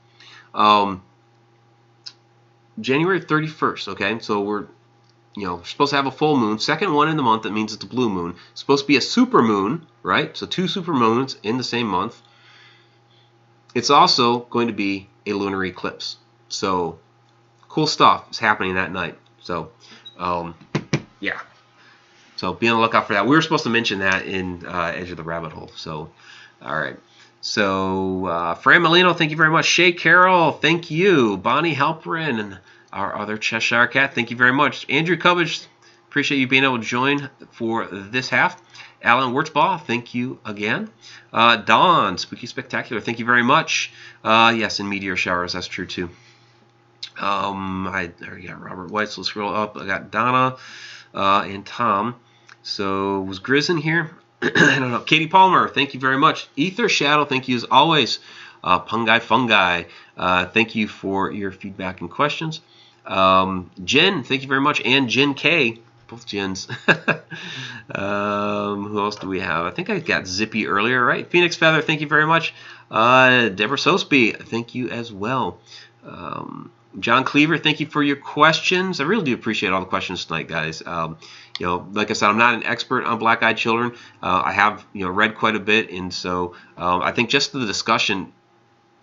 January 31st, okay? So we're supposed to have a full moon, second one in the month. That means it's a blue moon. It's supposed to be a super moon, right? So 2 super moons in the same month. It's also going to be a lunar eclipse. So cool stuff is happening that night. So, yeah. So be on the lookout for that. We were supposed to mention that in Edge of the Rabbit Hole. So, all right. So, Fran Molino, thank you very much. Shay Carroll, thank you. Bonnie Halperin, and our other Cheshire Cat, thank you very much. Andrew Cubbage, appreciate you being able to join for this half. Alan Wurtzbaugh, thank you again. Dawn, Spooky Spectacular, thank you very much. Yes, in meteor showers, that's true too. I already got Robert White, so let's scroll up. I got Donna and Tom. So was Grizz in here? I don't know. Katie Palmer, thank you very much. Ether Shadow, thank you as always. Pungi Fungi, thank you for your feedback and questions. Jen, thank you very much. And Jen K, both Jens. Who else do we have? I think I got Zippy earlier, right? Phoenix Feather, thank you very much. Deborah Sosby, thank you as well. John Cleaver, thank you for your questions. I really do appreciate all the questions tonight, guys. Like I said, I'm not an expert on black-eyed children. I have, read quite a bit, and so I think just the discussion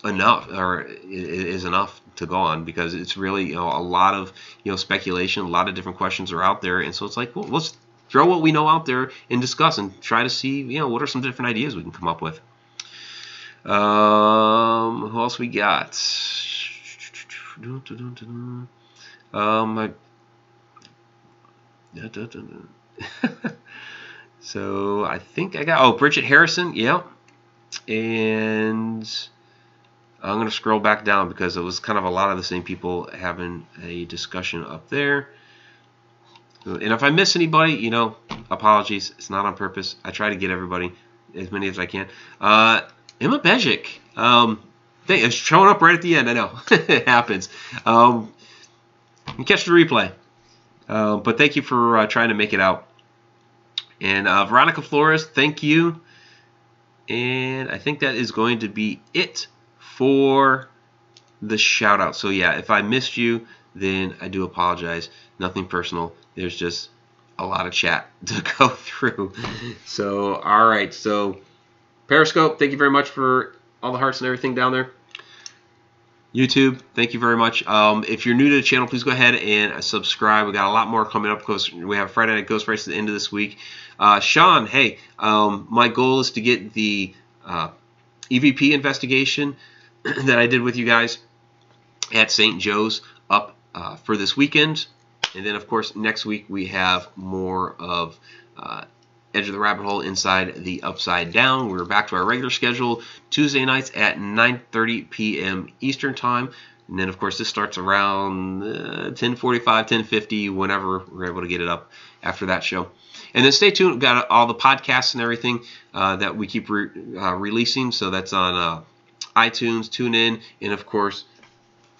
is enough to go on, because it's really, a lot of, speculation, a lot of different questions are out there, and so it's like, well, let's throw what we know out there and discuss and try to see, what are some different ideas we can come up with. Who else we got? So I think I got, Bridget Harrison, yeah. And I'm going to scroll back down because it was kind of a lot of the same people having a discussion up there. And if I miss anybody, apologies. It's not on purpose. I try to get everybody, as many as I can. Emma Bejic, it's showing up right at the end. I know. It happens. You catch the replay. But thank you for trying to make it out. And Veronica Flores, thank you. And I think that is going to be it for the shout out. So yeah, if I missed you, then I do apologize. Nothing personal. There's just a lot of chat to go through. So, all right. So, Periscope, thank you very much for all the hearts and everything down there. YouTube, thank you very much. If you're new to the channel, please go ahead and subscribe. We got a lot more coming up because we have Friday Night Ghost Frights at the end of this week. Sean, hey, my goal is to get the EVP investigation that I did with you guys at St. Joe's up for this weekend. And then, of course, next week we have more of Edge of the Rabbit Hole Inside the Upside Down. We're back to our regular schedule Tuesday nights at 9:30 p.m. Eastern Time. And then, of course, this starts around 10:45, 10:50, whenever we're able to get it up after that show. And then stay tuned. We've got all the podcasts and everything that we keep releasing. So that's on iTunes, TuneIn, and, of course,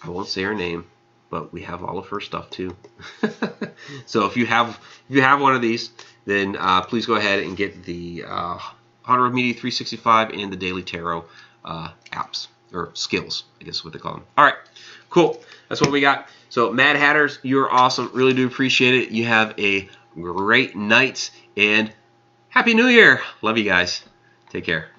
I won't say her name, but we have all of her stuff too. So if you have one of these, then please go ahead and get the Haunted Road Media 365 and the Daily Tarot apps or skills, I guess is what they call them. All right, cool. That's what we got. So Mad Hatters, you're awesome. Really do appreciate it. You have a great night and Happy New Year. Love you guys. Take care.